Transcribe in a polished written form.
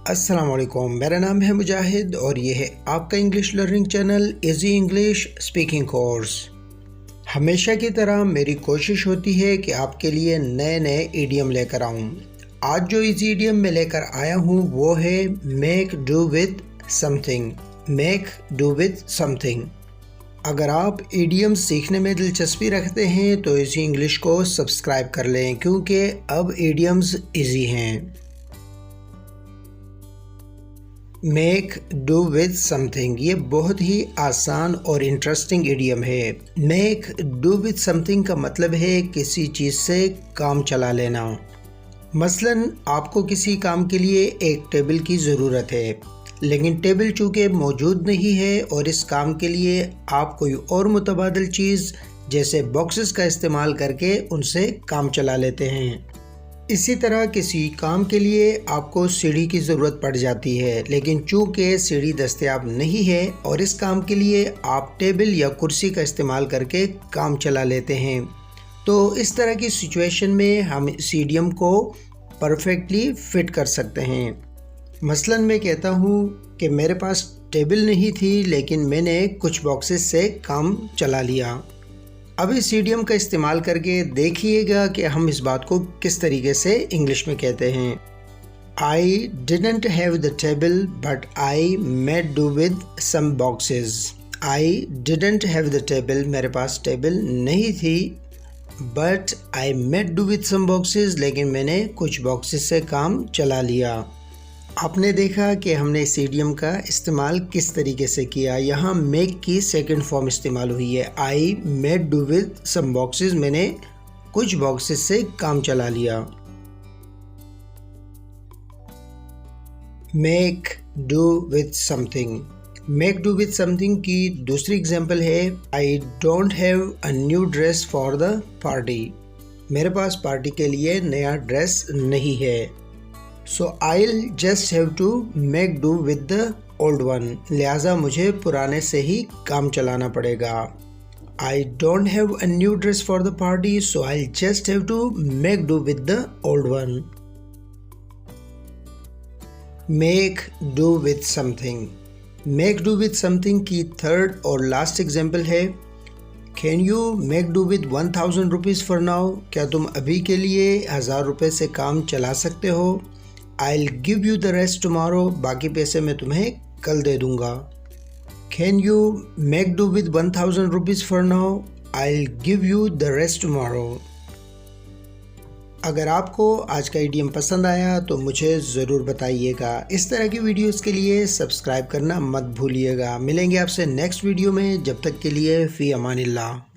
अस्सलाम वालेकुम, मेरा नाम है मुजाहिद और ये है आपका English learning channel easy English speaking course. हमेशा की तरह मेरी कोशिश होती है कि आपके लिए नए नए ईडियम लेकर आऊँ। आज जो इजी ईडियम मैं लेकर आया हूँ वो है make do with something. Make do with something. अगर आप ईडियम सीखने में दिलचस्पी रखते हैं तो इसी इंग्लिश को सब्सक्राइब कर लें, क्योंकि अब ईडियम्स इजी हैं। मेक डू विद समथिंग ये बहुत ही आसान और इंटरेस्टिंग इडियम है। मेक डू विद समथिंग का मतलब है किसी चीज़ से काम चला लेना। मसलन आपको किसी काम के लिए एक टेबल की ज़रूरत है, लेकिन टेबल चूँकि मौजूद नहीं है और इस काम के लिए आप कोई और मुतबादिल चीज़ जैसे बॉक्सेस का इस्तेमाल करके उनसे काम चला लेते हैं। इसी तरह किसी काम के लिए आपको सीढ़ी की ज़रूरत पड़ जाती है, लेकिन चूँकि सीढ़ी दस्तयाब नहीं है और इस काम के लिए आप टेबल या कुर्सी का इस्तेमाल करके काम चला लेते हैं। तो इस तरह की सिचुएशन में हम इस इडियम को परफेक्टली फिट कर सकते हैं। मसलन मैं कहता हूँ कि मेरे पास टेबल नहीं थी, लेकिन मैंने कुछ बॉक्सेस से काम चला लिया। अब इस इडियम का इस्तेमाल करके देखिएगा कि हम इस बात को किस तरीके से इंग्लिश में कहते हैं। I didn't have the table but I made do with some boxes. I didn't have the table, मेरे पास टेबल नहीं थी, but I made do with some boxes, लेकिन मैंने कुछ बॉक्सेस से काम चला लिया। आपने देखा कि हमने इस इडियम का इस्तेमाल किस तरीके से किया। यहाँ मेक की सेकंड फॉर्म इस्तेमाल हुई है। I made do with some boxes, मैंने कुछ बॉक्सेस से काम चला लिया। Make do with something. Make do with something की दूसरी एग्जांपल है I don't have a new dress for the party. मेरे पास पार्टी के लिए नया ड्रेस नहीं है। So I'll just have to make do with the old one. लिहाजा मुझे पुराने से ही काम चलाना पड़ेगा। I don't have a new dress for the party, so I'll just have to make do with the old one. Make do with something. Make do with something की third और last example है Can you make do with 1000 rupees for now? क्या तुम अभी के लिए 1000 रुपये से काम चला सकते हो? I'll give you the rest tomorrow. बाकी पैसे मैं तुम्हें कल दे दूंगा। Can you make do with 1000 rupees for now? I'll give you the rest tomorrow. अगर आपको आज का इडियम पसंद आया तो मुझे ज़रूर बताइएगा। इस तरह की वीडियोस के लिए सब्सक्राइब करना मत भूलिएगा। मिलेंगे आपसे नेक्स्ट वीडियो में, जब तक के लिए फ़ी अमानिल्लाह।